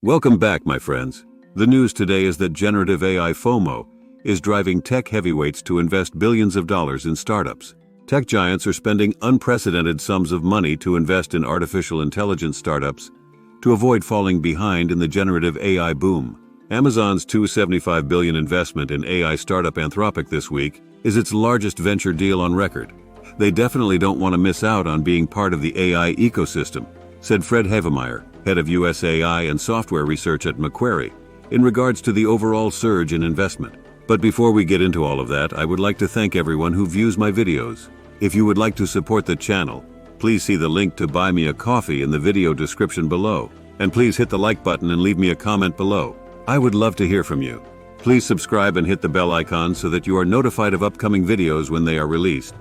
Welcome back, my friends. The news today is that generative AI FOMO is driving tech heavyweights to invest billions of dollars in startups. Tech giants are spending unprecedented sums of money to invest in artificial intelligence startups to avoid falling behind in the generative AI boom. Amazon's $275 billion investment in AI startup Anthropic this week is its largest venture deal on record. They definitely don't want to miss out on being part of the AI ecosystem, said Fred Havemeyer, head of US AI and software research at Macquarie, in regards to the overall surge in investment. But before we get into all of that, I would like to thank everyone who views my videos. If you would like to support the channel, please see the link to buy me a coffee in the video description below. And please hit the like button and leave me a comment below. I would love to hear from you. Please subscribe and hit the bell icon so that you are notified of upcoming videos when they are released.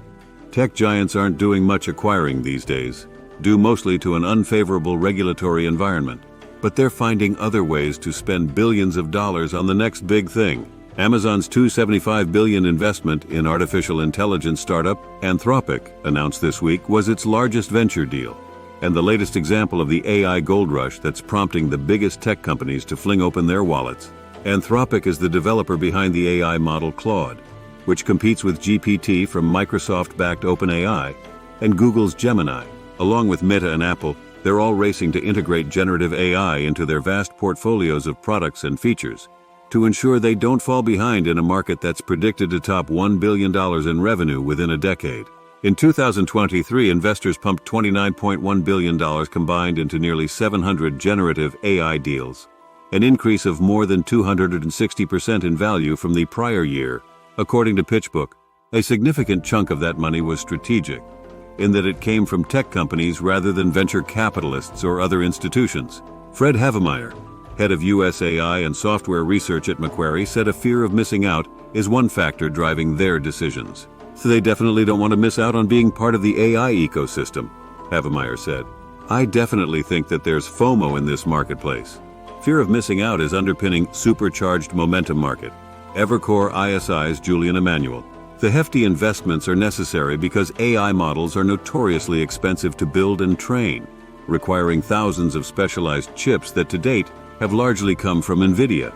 Tech giants aren't doing much acquiring these days, due mostly to an unfavorable regulatory environment. But they're finding other ways to spend billions of dollars on the next big thing. Amazon's $275 billion investment in artificial intelligence startup Anthropic, announced this week, was its largest venture deal, and the latest example of the AI gold rush that's prompting the biggest tech companies to fling open their wallets. Anthropic is the developer behind the AI model Claude, which competes with GPT from Microsoft-backed OpenAI and Google's Gemini. Along with Meta and Apple, they're all racing to integrate generative AI into their vast portfolios of products and features to ensure they don't fall behind in a market that's predicted to top $1 billion in revenue within a decade. In 2023, investors pumped $29.1 billion combined into nearly 700 generative AI deals, an increase of more than 260% in value from the prior year. According to PitchBook, a significant chunk of that money was strategic, in that it came from tech companies rather than venture capitalists or other institutions. Fred Havemeyer, head of US AI and software research at Macquarie, said a fear of missing out is one factor driving their decisions. So they definitely don't want to miss out on being part of the AI ecosystem, Havemeyer said. I definitely think that there's FOMO in this marketplace. Fear of missing out is underpinning supercharged momentum market. Evercore ISI's Julian Emanuel. The hefty investments are necessary because AI models are notoriously expensive to build and train, requiring thousands of specialized chips that to date have largely come from NVIDIA.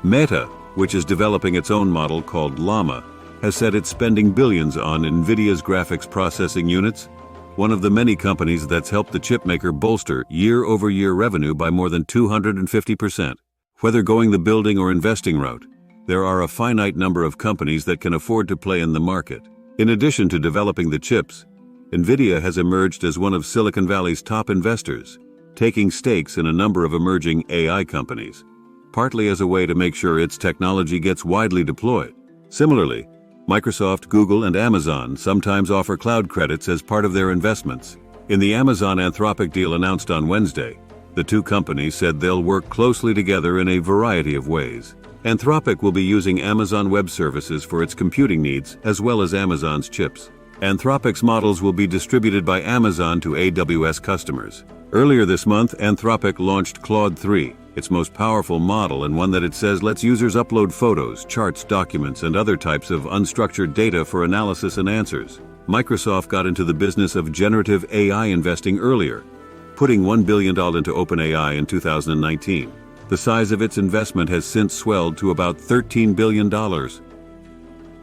Meta, which is developing its own model called Llama, has said it's spending billions on NVIDIA's graphics processing units, one of the many companies that's helped the chipmaker bolster year-over-year revenue by more than 250%. Whether going the building or investing route, there are a finite number of companies that can afford to play in the market. In addition to developing the chips, NVIDIA has emerged as one of Silicon Valley's top investors, taking stakes in a number of emerging AI companies, partly as a way to make sure its technology gets widely deployed. Similarly, Microsoft, Google, and Amazon sometimes offer cloud credits as part of their investments. In the Amazon Anthropic deal announced on Wednesday, the two companies said they'll work closely together in a variety of ways. Anthropic will be using Amazon Web Services for its computing needs as well as Amazon's chips. Anthropic's models will be distributed by Amazon to AWS customers. Earlier this month, Anthropic launched Claude 3, its most powerful model and one that it says lets users upload photos, charts, documents, and other types of unstructured data for analysis and answers. Microsoft got into the business of generative AI investing earlier, putting $1 billion into OpenAI in 2019. The size of its investment has since swelled to about $13 billion.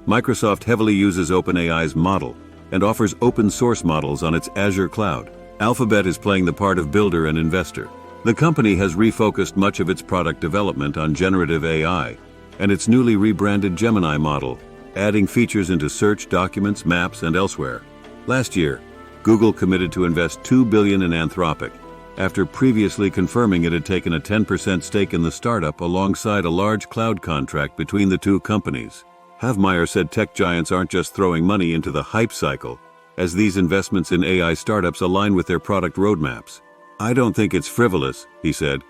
Microsoft heavily uses OpenAI's model and offers open source models on its Azure cloud. Alphabet is playing the part of builder and investor. The company has refocused much of its product development on generative AI and its newly rebranded Gemini model, adding features into search, documents, maps, and elsewhere. Last year, Google committed to invest $2 billion in Anthropic, after previously confirming it had taken a 10% stake in the startup alongside a large cloud contract between the two companies. Havemeyer said tech giants aren't just throwing money into the hype cycle, as these investments in AI startups align with their product roadmaps. I don't think it's frivolous, he said.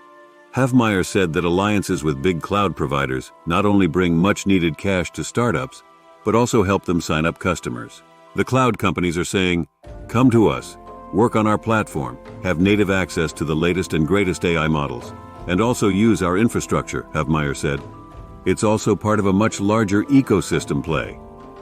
Havemeyer said that alliances with big cloud providers not only bring much-needed cash to startups, but also help them sign up customers. The cloud companies are saying, "Come to us, work on our platform, have native access to the latest and greatest AI models, and also use our infrastructure," Havemeyer said. It's also part of a much larger ecosystem play.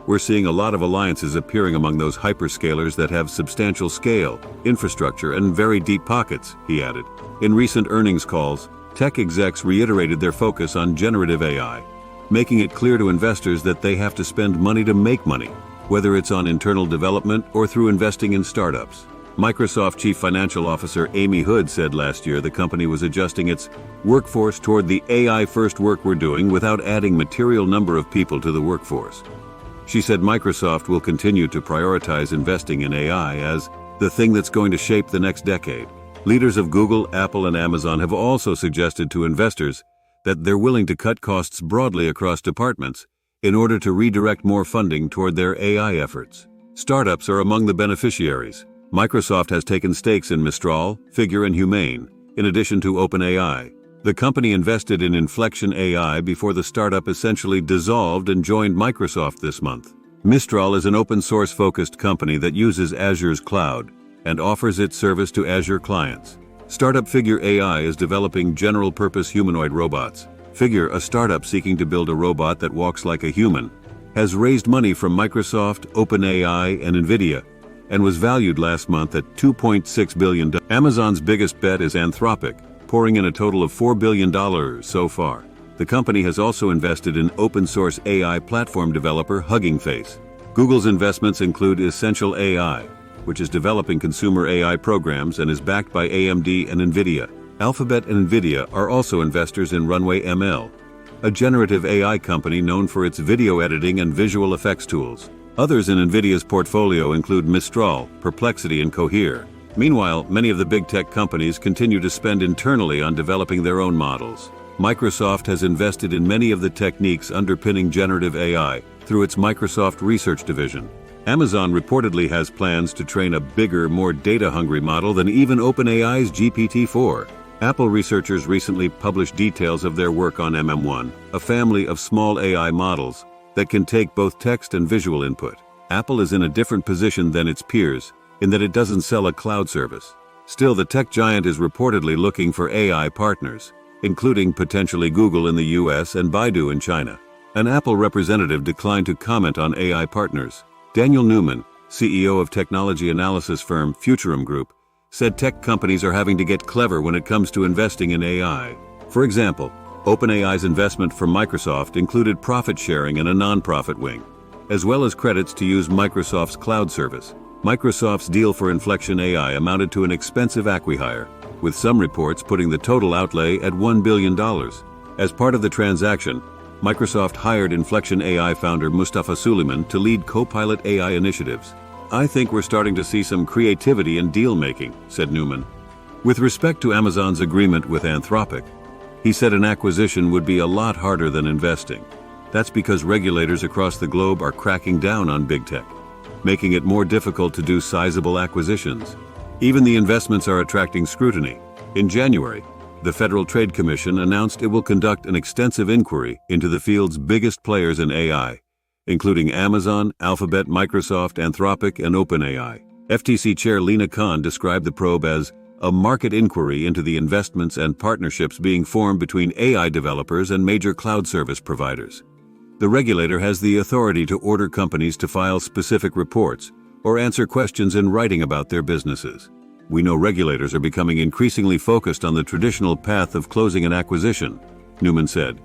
We're seeing a lot of alliances appearing among those hyperscalers that have substantial scale, infrastructure, and very deep pockets, he added. In recent earnings calls, tech execs reiterated their focus on generative AI, making it clear to investors that they have to spend money to make money, whether it's on internal development or through investing in startups. Microsoft Chief Financial Officer Amy Hood said last year the company was adjusting its workforce toward the AI-first work we're doing without adding material number of people to the workforce. She said Microsoft will continue to prioritize investing in AI as the thing that's going to shape the next decade. Leaders of Google, Apple, and Amazon have also suggested to investors that they're willing to cut costs broadly across departments in order to redirect more funding toward their AI efforts. Startups are among the beneficiaries. Microsoft has taken stakes in Mistral, Figure, and Humane, in addition to OpenAI. The company invested in Inflection AI before the startup essentially dissolved and joined Microsoft this month. Mistral is an open-source focused company that uses Azure's cloud and offers its service to Azure clients. Startup Figure AI is developing general-purpose humanoid robots. Figure, a startup seeking to build a robot that walks like a human, has raised money from Microsoft, OpenAI, and NVIDIA, and was valued last month at $2.6 billion. Amazon's biggest bet is Anthropic, pouring in a total of $4 billion so far. The company has also invested in open-source AI platform developer Hugging Face. Google's investments include Essential AI, which is developing consumer AI programs and is backed by AMD and NVIDIA. Alphabet and NVIDIA are also investors in Runway ML, a generative AI company known for its video editing and visual effects tools. Others in NVIDIA's portfolio include Mistral, Perplexity, and Cohere. Meanwhile, many of the big tech companies continue to spend internally on developing their own models. Microsoft has invested in many of the techniques underpinning generative AI through its Microsoft Research division. Amazon reportedly has plans to train a bigger, more data-hungry model than even OpenAI's GPT-4. Apple researchers recently published details of their work on MM1, a family of small AI models that can take both text and visual input. Apple is in a different position than its peers in that it doesn't sell a cloud service. Still, the tech giant is reportedly looking for AI partners, including potentially Google in the US and Baidu in China. An Apple representative declined to comment on AI partners. Daniel Newman, CEO of technology analysis firm Futurum Group, said tech companies are having to get clever when it comes to investing in AI. For example, OpenAI's investment from Microsoft included profit sharing and a non-profit wing, as well as credits to use Microsoft's cloud service. Microsoft's deal for Inflection AI amounted to an expensive acqui-hire, with some reports putting the total outlay at $1 billion. As part of the transaction, Microsoft hired Inflection AI founder Mustafa Suleyman to lead Copilot AI initiatives. "I think we're starting to see some creativity in deal-making," said Newman. With respect to Amazon's agreement with Anthropic, he said an acquisition would be a lot harder than investing. That's because regulators across the globe are cracking down on big tech, making it more difficult to do sizable acquisitions. Even the investments are attracting scrutiny. In January, the Federal Trade Commission announced it will conduct an extensive inquiry into the field's biggest players in AI, including Amazon, Alphabet, Microsoft, Anthropic, and OpenAI. FTC Chair Lina Khan described the probe as a market inquiry into the investments and partnerships being formed between AI developers and major cloud service providers. The regulator has the authority to order companies to file specific reports or answer questions in writing about their businesses. "We know regulators are becoming increasingly focused on the traditional path of closing an acquisition," Newman said.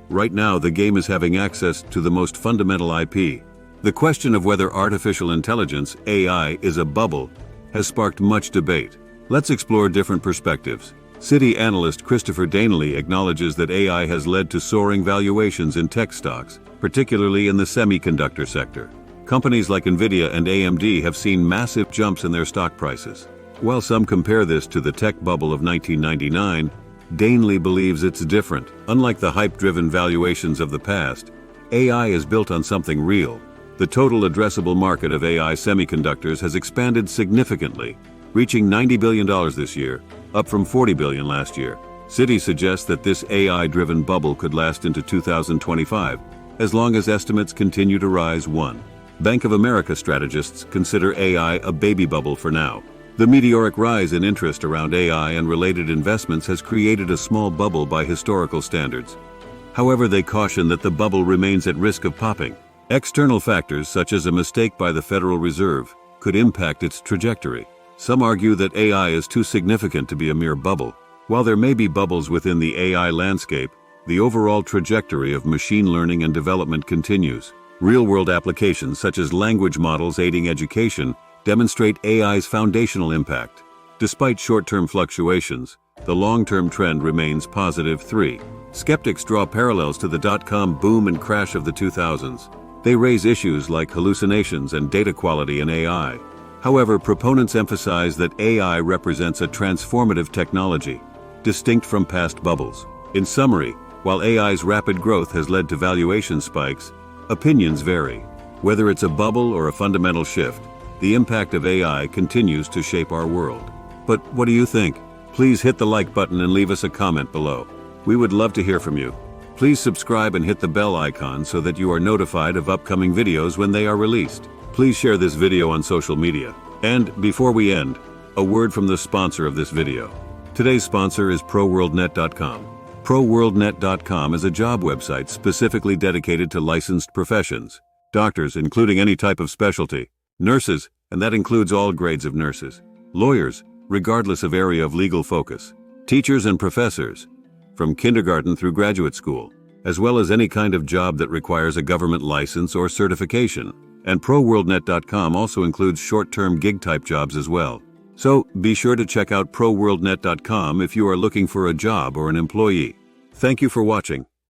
"Right now, the game is having access to the most fundamental IP. The question of whether artificial intelligence, AI, is a bubble has sparked much debate. Let's explore different perspectives." Citi analyst Christopher Danely acknowledges that AI has led to soaring valuations in tech stocks, particularly in the semiconductor sector. Companies like NVIDIA and AMD have seen massive jumps in their stock prices. While some compare this to the tech bubble of 1999, Danely believes it's different. Unlike the hype-driven valuations of the past, AI is built on something real. The total addressable market of AI semiconductors has expanded significantly, reaching $90 billion this year, up from $40 billion last year. Citi suggests that this AI-driven bubble could last into 2025, as long as estimates continue to rise. Bank of America strategists consider AI a baby bubble for now. The meteoric rise in interest around AI and related investments has created a small bubble by historical standards. However, they caution that the bubble remains at risk of popping. External factors, such as a mistake by the Federal Reserve, could impact its trajectory. Some argue that AI is too significant to be a mere bubble. While there may be bubbles within the AI landscape, the overall trajectory of machine learning and development continues. Real-world applications such as language models aiding education demonstrate AI's foundational impact. Despite short-term fluctuations, the long-term trend remains positive. 3. Skeptics draw parallels to the dot-com boom and crash of the 2000s. They raise issues like hallucinations and data quality in AI. However, proponents emphasize that AI represents a transformative technology, distinct from past bubbles. In summary, while AI's rapid growth has led to valuation spikes, opinions vary. Whether it's a bubble or a fundamental shift, the impact of AI continues to shape our world. But what do you think? Please hit the like button and leave us a comment below. We would love to hear from you. Please subscribe and hit the bell icon so that you are notified of upcoming videos when they are released. Please share this video on social media. And before we end, a word from the sponsor of this video. Today's sponsor is ProWorldNet.com. ProWorldNet.com is a job website specifically dedicated to licensed professions. Doctors, including any type of specialty. Nurses, and that includes all grades of nurses. Lawyers, regardless of area of legal focus. Teachers and professors, from kindergarten through graduate school, as well as any kind of job that requires a government license or certification. And ProWorldNet.com also includes short-term gig-type jobs as well. So be sure to check out ProWorldNet.com if you are looking for a job or an employee. Thank you for watching.